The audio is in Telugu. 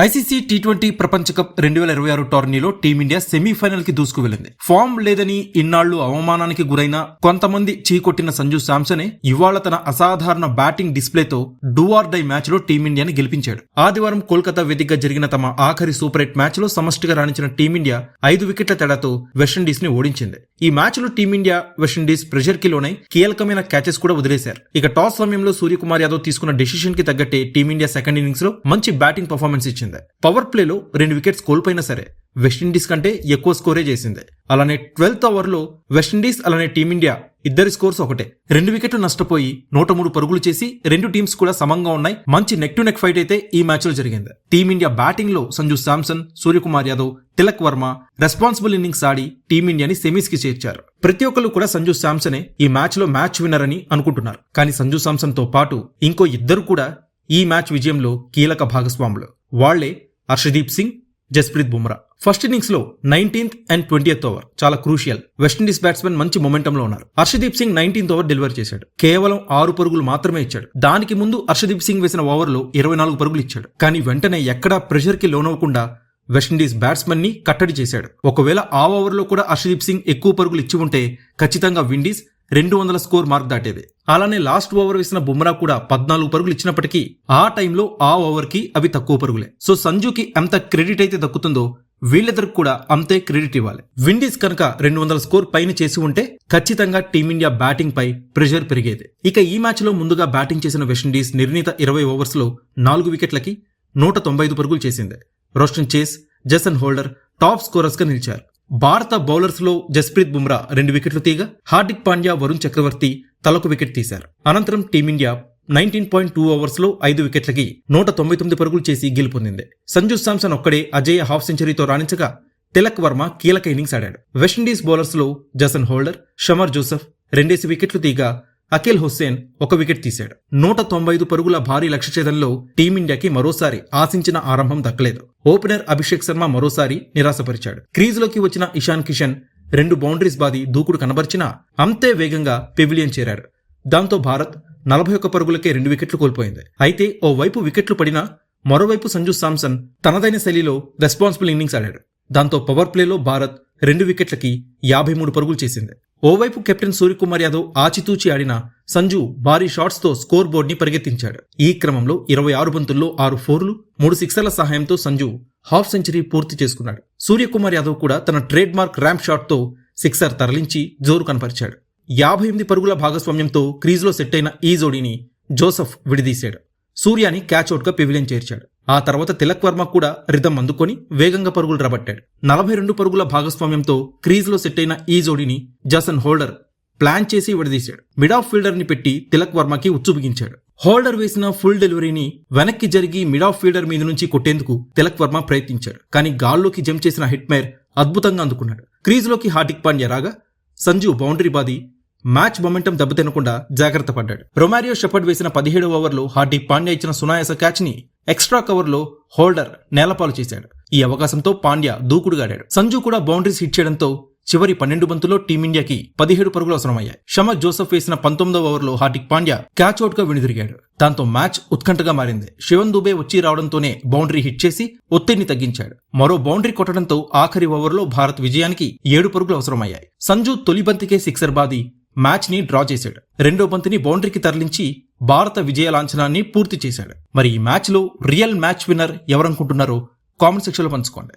ఐసీసీ టీ20 ప్రపంచ కప్ 2026 టోర్నీలో టీమిండియా సెమీఫైనల్ కి దూసుకు వెళ్లింది. ఫామ్ లేదని ఇన్నాళ్లు అవమానానికి గురైన కొంతమంది చీకొట్టిన సంజు శాంసనే ఇవాళ తన అసాధారణ బ్యాటింగ్ డిస్ప్లేతో డూ ఆర్ డై మ్యాచ్ లో టీమిండియాని గెలిపించాడు. ఆదివారం కోల్కతా వేదికగా జరిగిన తమ ఆఖరి సూపర్ 8 మ్యాచ్ లో సమష్టిగా రాణించిన టీమిండియా 5 వికెట్ల తేడాతో వెస్టిండీస్ ని ఓడించింది. ఈ మ్యాచ్ లో టీమిండియా వెస్టిండీస్ ప్రెషర్ కి లోనై కీలకమైన క్యాచెస్ కూడా వదిలేశారు. ఇక టాస్ సమయంలో సూర్యకుమార్ యాదవ్ తీసుకున్న డెసిషన్ కి తగ్గట్టే టీమిండియా సెకండ్ ఇన్నింగ్స్ లో మంచి బ్యాటింగ్ పర్ఫార్మెన్స్ ఇచ్చింది. పవర్ ప్లేలో 2 వికెట్స్ కోల్పోయినా సరే వెస్టిండీస్ కంటే ఎక్కువ స్కోరే చేసింది. అలానే 12th ఓవర్లో వెస్టిండీస్ అలానే టీమిండియా ఇద్దరి స్కోర్స్ ఒకటే. 2 వికెట్లు నష్టపోయి 103 పరుగులు చేసి రెండు టీమ్స్ కూడా సమంగా ఉన్నాయి. మంచి నెక్ టు నెక్ ఫైట్ అయితే ఈ మ్యాచ్ లో జరిగింది. టీమిండియా బ్యాటింగ్ లో సంజు శాంసన్, సూర్యకుమార్ యాదవ్, తిలక్ వర్మ రెస్పాన్సిబుల్ ఇన్నింగ్స్ ఆడి టీమిండియాని సెమీస్ కి చేర్చారు. ప్రతి ఒక్కరు కూడా సంజు శాంసనే ఈ మ్యాచ్ లో మ్యాచ్ విన్నర్ అని అనుకుంటున్నారు. కానీ సంజు శాంసన్ తో పాటు ఇంకో ఇద్దరు కూడా ఈ మ్యాచ్ విజయంలో కీలక భాగస్వాములు. వాళ్లే హర్షదీప్ సింగ్, జస్ప్రీత్ బుమ్రా. ఫస్ట్ ఇన్నింగ్స్ లో 19th and 20th ఓవర్ చాలా క్రూషియల్. వెస్టిండీస్ బ్యాట్స్మెన్ మంచి మొమెంటం లో ఉన్నారు. Harshdeep Singh 19th over deliver చేశాడు. కేవలం 6 పరుగులు మాత్రమే ఇచ్చాడు. దానికి ముందు హర్షదీప్ సింగ్ వేసిన ఓవర్లో 24 పరుగులు ఇచ్చాడు. కానీ వెంటనే ఎక్కడా ప్రెషర్ కి లోనవ్వకుండా వెస్టిండీస్ బ్యాట్స్మెన్ ని కట్టడి చేశాడు. ఒకవేళ ఆ ఓవర్లో కూడా హర్షదీప్ సింగ్ ఎక్కువ పరుగులు ఇచ్చి ఉంటే ఖచ్చితంగా విండీస్ 200 స్కోర్ మార్క్ దాటేది. అలానే లాస్ట్ ఓవర్ వేసిన బుమ్రా కూడా 14 పరుగులు ఇచ్చినప్పటికీ ఆ టైంలో ఆ ఓవర్ కి అవి తక్కువ పరుగులే. సో సంజుకి ఎంత క్రెడిట్ అయితే దక్కుతుందో వీళ్ళిద్దరికి కూడా అంతే క్రెడిట్ ఇవ్వాలి. విండీస్ కనుక 200 స్కోర్ పైన చేసి ఉంటే ఖచ్చితంగా టీమిండియా బ్యాటింగ్ పై ప్రెషర్ పెరిగేది. ఇక ఈ మ్యాచ్ లో ముందుగా బ్యాటింగ్ చేసిన వెస్టిండీస్ నిర్ణీత 20 ఓవర్స్ లో 4 వికెట్లకి 195 పరుగులు చేసింది. రోస్టన్ చేస్, జేసన్ హోల్డర్ టాప్ స్కోరర్స్ గా నిలిచారు. భారత బౌలర్స్ లో జస్ప్రీత్ బుమ్రా 2 వికెట్లు తీగా హార్దిక్ పాండ్యా, వరుణ్ చక్రవర్తి తలకు వికెట్ తీశారు. అనంతరం టీమిండియా 19.2 ఓవర్స్ లో 5 వికెట్లకి 199 పరుగులు చేసి గెలుపొందింది. సంజు శాంసన్ ఒక్కడే అజేయ హాఫ్ సెంచరీతో రాణించగా తిలక్ వర్మ కీలక ఇన్నింగ్స్ ఆడాడు. వెస్టిండీస్ బౌలర్స్ లో జసన్ హోల్డర్, షమర్ జోసెఫ్ 2 వికెట్లు తీగా అఖిల్ హుస్సేన్ 1 వికెట్ తీశాడు. 195 పరుగుల భారీ లక్ష్య ఛేదనలో టీమిండియాకి మరోసారి ఆశించిన ఆరంభం దక్కలేదు. ఓపెనర్ అభిషేక్ శర్మ మరోసారి నిరాశపరిచాడు. క్రీజులోకి వచ్చిన ఇషాన్ కిషన్ 2 బౌండరీస్ బాది దూకుడు కనబర్చినా అంతే వేగంగా పెవిలియన్ చేరాడు. దాంతో భారత్ 41 పరుగులకే 2 వికెట్లు కోల్పోయింది. అయితే ఓవైపు వికెట్లు పడినా మరోవైపు సంజు శాంసన్ తనదైన శైలిలో రెస్పాన్సిబుల్ ఇన్నింగ్స్ ఆడాడు. దాంతో పవర్ ప్లేలో భారత్ 2 వికెట్లకి 53 పరుగులు చేసింది. ఓవైపు కెప్టెన్ సూర్యకుమార్ యాదవ్ ఆచితూచి ఆడిన సంజు భారీ షాట్స్ తో స్కోర్ బోర్డ్ ని పరిగెత్తించాడు. ఈ క్రమంలో 26 బంతుల్లో 6 ఫోర్లు, 3 సిక్సర్ల సహాయంతో సంజు హాఫ్ సెంచరీ పూర్తి చేసుకున్నాడు. సూర్యకుమార్ యాదవ్ కూడా తన ట్రేడ్ మార్క్ ర్యాంప్ షాట్ తో సిక్సర్ తరలించి జోరు కనపరిచాడు. 58 పరుగుల భాగస్వామ్యంతో క్రీజ్లో సెట్ అయిన ఈ జోడీని జోసెఫ్ విడిదీశాడు. సూర్యాని క్యాచ్అవుట్ గా పెవిలియన్ చేర్చాడు. ఆ తర్వాత తిలక్ వర్మ కూడా రిథం అందుకొని వేగంగా పరుగులు రాబట్టాడు. 42 పరుగుల భాగస్వామ్యంతో క్రీజ్లో సెట్ అయిన ఈ జోడీని జసన్ హోల్డర్ ప్లాన్ చేసి విడదీశాడు. మిడ్ ఆఫ్ ఫీల్డర్ ని పెట్టి తిలక్ వర్మకి ఉచ్చు బిగించాడు. హోల్డర్ వేసిన ఫుల్ డెలివరీని వెనక్కి జరిగి మిడ్ ఆఫ్ ఫీల్డర్ మీద నుంచి కొట్టేందుకు తిలక్ వర్మ ప్రయత్నించాడు. కానీ గాల్లోకి జంప్ చేసిన హిట్మేర్ అద్భుతంగా అందుకున్నాడు. క్రీజ్లోకి హార్దిక్ పాండ్యా రాగా సంజు బౌండరీ బాది మ్యాచ్ మొమెంటం దెబ్బతినకుండా జాగ్రత్త పడ్డాడు. రొమారియో షెపర్డ్ వేసిన 17వ ఓవర్లో హార్దిక్ పాండ్యా ఇచ్చిన సునాయాస క్యాచ్ ని ఎక్స్ట్రా కవర్ లో హోల్డర్ నేలపాలు చేశాడు. ఈ అవకాశంతో పాండ్యా దూకుడుగా ఆడాడు. సంజు కూడా బౌండరీస్ హిట్ చేయడంతో చివరి 12 బంతుల్లో టీమిండియాకి 17 పరుగులు అవసరమయ్యాయి. షమర్ జోసెఫ్ వేసిన 19వ ఓవర్లో హార్దిక్ పాండ్యా క్యాచ్అవుట్ గా వెనుదిరిగాడు. దాంతో మ్యాచ్ ఉత్కంఠగా మారింది. శివన్ దుబే వచ్చి రావడంతోనే బౌండరీ హిట్ చేసి ఒత్తిడిని తగ్గించాడు. మరో బౌండరీ కొట్టడంతో ఆఖరి ఓవర్లో భారత్ విజయానికి 7 పరుగులు అవసరమయ్యాయి. సంజు తొలి బంతికే సిక్సర్ బాది మ్యాచ్ ని డ్రా చేశాడు. 2వ బంతిని బౌండరీకి తరలించి భారత విజయ లాంఛనాన్ని పూర్తి చేశాడు. మరి ఈ మ్యాచ్ లో రియల్ మ్యాచ్ విన్నర్ ఎవరనుకుంటున్నారో కామెంట్ సెక్షన్ లో పంచుకోండి.